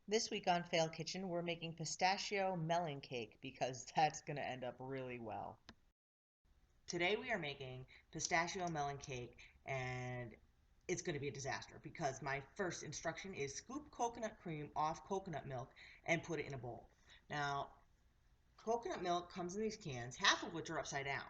This week on Fail Kitchen, we're making pistachio melon cake because that's going to end up really well. Today we are making pistachio melon cake, and it's going to be a disaster because my first instruction is scoop coconut cream off coconut milk and put it in a bowl. Now, coconut milk comes in these cans, half of which are upside down.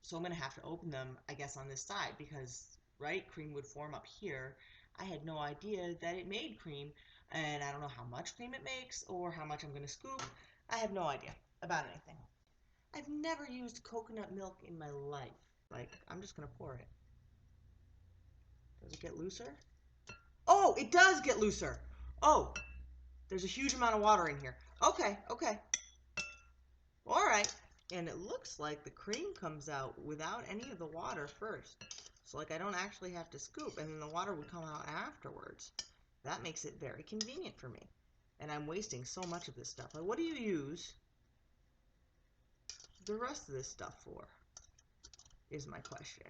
So I'm going to have to open them, I guess, on this side because, right, cream would form up here. I had no idea that it made cream, and I don't know how much cream it makes or how much I'm going to scoop. I have no idea about anything. I've never used coconut milk in my life. Like, I'm just going to pour it. Does it get looser? Oh, it does get looser. Oh, there's a huge amount of water in here. Okay, okay. All right. And it looks like the cream comes out without any of the water first. So like I don't actually have to scoop, and then the water would come out afterwards. That makes it very convenient for me. And I'm wasting so much of this stuff. Like, what do you use the rest of this stuff for? Is my question.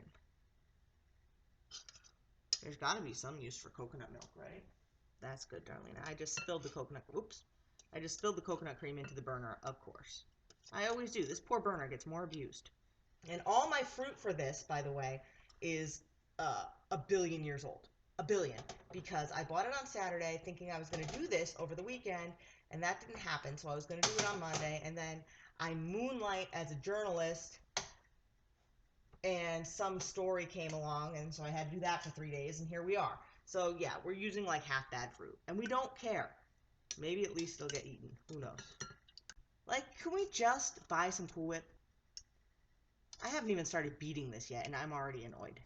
There's got to be some use for coconut milk, right? That's good, Darlene. I just spilled the coconut. Oops. I just spilled the coconut cream into the burner, of course. I always do. This poor burner gets more abused. And all my fruit for this, by the way, is a billion years old. A billion. Because I bought it on Saturday thinking I was going to do this over the weekend, and that didn't happen, so I was going to do it on Monday, and then I moonlight as a journalist, and some story came along, and so I had to do that for 3 days, and here we are. So yeah, we're using like half bad fruit, and we don't care. Maybe at least they'll get eaten. Who knows? Like, can we just buy some Cool Whip? I haven't even started beating this yet, and I'm already annoyed.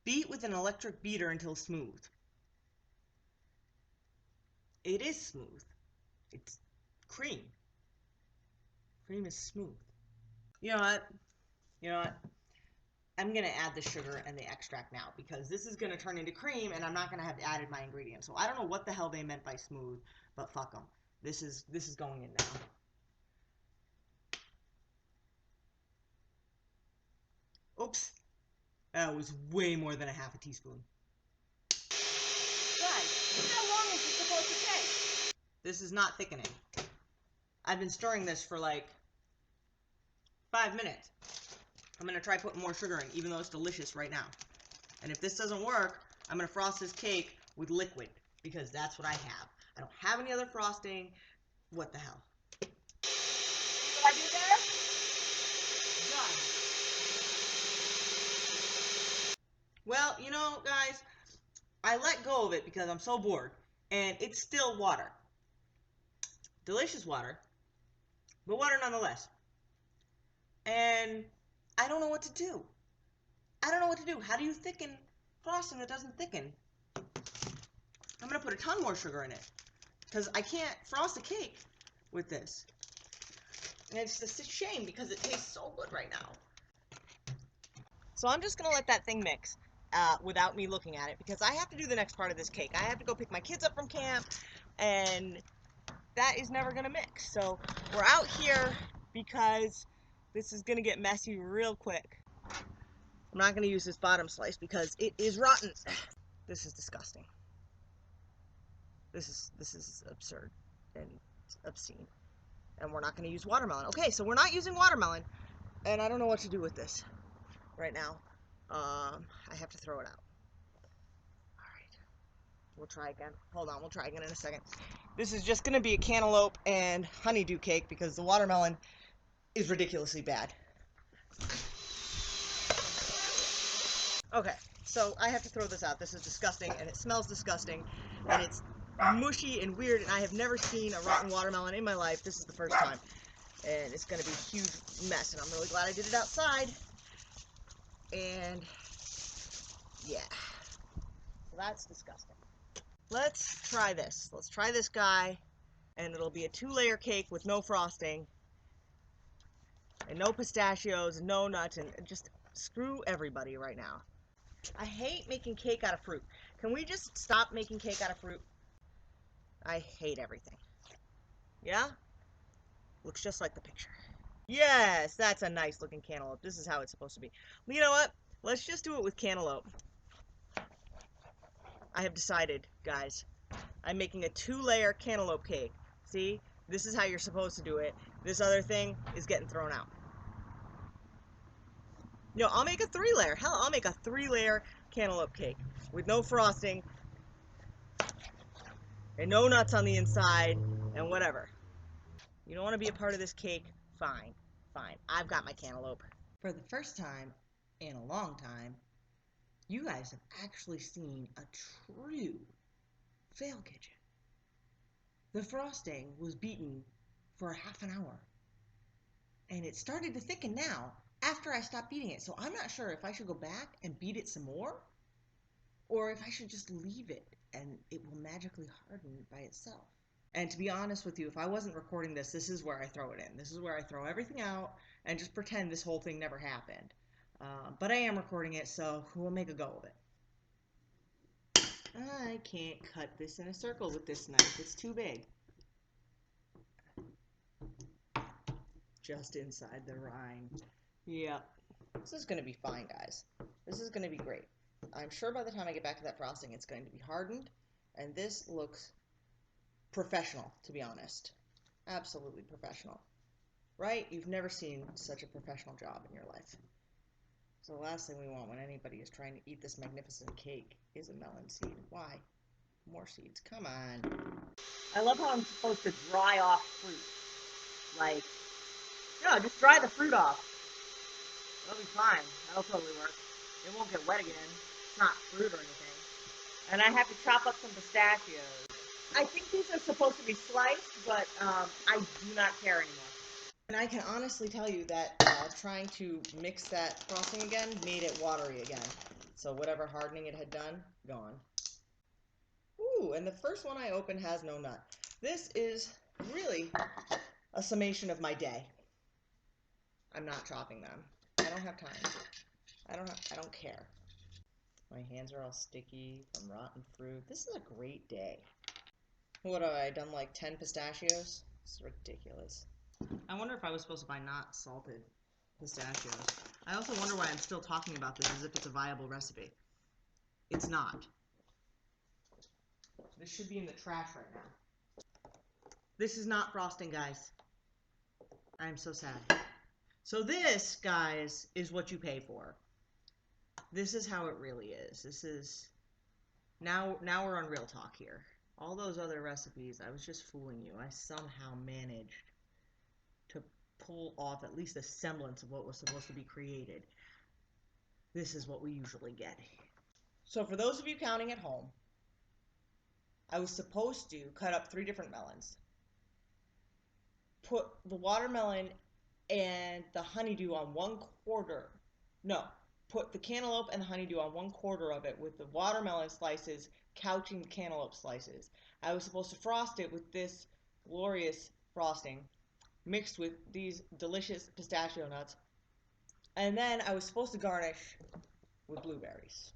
Beat with an electric beater until smooth. It is smooth. It's cream. Cream is smooth. You know what? You know what? I'm going to add the sugar and the extract now because this is going to turn into cream and I'm not going to have added my ingredients. So I don't know what the hell they meant by smooth, but fuck them. This is going in now. Oops. That was way more than a half a teaspoon. Guys, how long is this supposed to take? This is not thickening. I've been stirring this for like 5 minutes. I'm going to try putting more sugar in, even though it's delicious right now. And if this doesn't work, I'm going to frost this cake with liquid, because that's what I have. I don't have any other frosting. What the hell? See what I did there? Done. Well, you know, guys, I let go of it because I'm so bored. And it's still water. Delicious water, but water nonetheless. And I don't know what to do. I don't know what to do. How do you thicken frosting that doesn't thicken? I'm going to put a ton more sugar in it because I can't frost a cake with this. And it's just a shame because it tastes so good right now. So I'm just going to let that thing mix without me looking at it because I have to do the next part of this cake. I have to go pick my kids up from camp, and that is never going to mix. So we're out here because this is going to get messy real quick. I'm not going to use this bottom slice because it is rotten. This is disgusting. This is absurd and obscene. And we're not going to use watermelon. Okay, so we're not using watermelon, and I don't know what to do with this right now. I have to throw it out. All right, we'll try again. Hold on, we'll try again in a second. This is just going to be a cantaloupe and honeydew cake because the watermelon is ridiculously bad. Okay, so I have to throw this out. This is disgusting, and it smells disgusting, and it's mushy and weird, and I have never seen a rotten watermelon in my life. This is the first time, and it's going to be a huge mess, and I'm really glad I did it outside. And yeah, so that's disgusting. Let's try this. Let's try this guy, and it'll be a 2-layer cake with no frosting, and no pistachios, and no nuts, and just screw everybody right now. I hate making cake out of fruit. Can we just stop making cake out of fruit? I hate everything. Yeah? Looks just like the picture. Yes, that's a nice looking cantaloupe. This is how it's supposed to be. Well, you know what? Let's just do it with cantaloupe. I have decided, guys. I'm making a 2-layer cantaloupe cake. See? This is how you're supposed to do it. This other thing is getting thrown out. No, I'll make a 3-layer. Hell, I'll make a 3-layer cantaloupe cake with no frosting and no nuts on the inside and whatever. You don't want to be a part of this cake? Fine, fine. I've got my cantaloupe. For the first time in a long time, you guys have actually seen a true fail kitchen. The frosting was beaten for half an hour. And it started to thicken now after I stopped beating it. So I'm not sure if I should go back and beat it some more or if I should just leave it and it will magically harden by itself. And to be honest with you, if I wasn't recording this, this is where I throw it in. This is where I throw everything out and just pretend this whole thing never happened. But I am recording it, so we'll make a go of it. I can't cut this in a circle with this knife. It's too big. Just inside the rind. Yep. This is going to be fine, guys. This is going to be great. I'm sure by the time I get back to that frosting, it's going to be hardened. And this looks professional, to be honest. Absolutely professional. Right? You've never seen such a professional job in your life. So the last thing we want when anybody is trying to eat this magnificent cake is a melon seed. Why? More seeds. Come on. I love how I'm supposed to dry off fruit. Like, no, just dry the fruit off. That'll be fine. That'll totally work. It won't get wet again. It's not fruit or anything. And I have to chop up some pistachios. I think these are supposed to be sliced, but I do not care anymore. And I can honestly tell you that trying to mix that frosting again made it watery again. So whatever hardening it had done, gone. Ooh, and the first one I opened has no nut. This is really a summation of my day. I'm not chopping them. I don't have time. I don't care. My hands are all sticky from rotten fruit. This is a great day. What have I done, like 10 pistachios? It's ridiculous. I wonder if I was supposed to buy not salted pistachios. I also wonder why I'm still talking about this as if it's a viable recipe. It's not. This should be in the trash right now. This is not frosting, guys. I'm so sad. So this, guys, is what you pay for. This is how it really is. This is... Now we're on real talk here. All those other recipes, I was just fooling you. I somehow managed to pull off at least a semblance of what was supposed to be created. This is what we usually get. So for those of you counting at home, I was supposed to cut up 3 different melons. Put the watermelon and the honeydew on 1/4. No, put the cantaloupe and the honeydew on 1/4 of it with the watermelon slices couching the cantaloupe slices. I was supposed to frost it with this glorious frosting mixed with these delicious pistachio nuts. And then I was supposed to garnish with blueberries.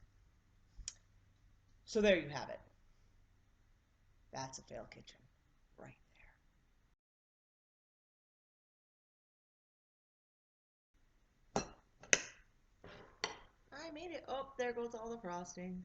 So there you have it. That's a fail kitchen right there. I made it. Oh, there goes all the frosting.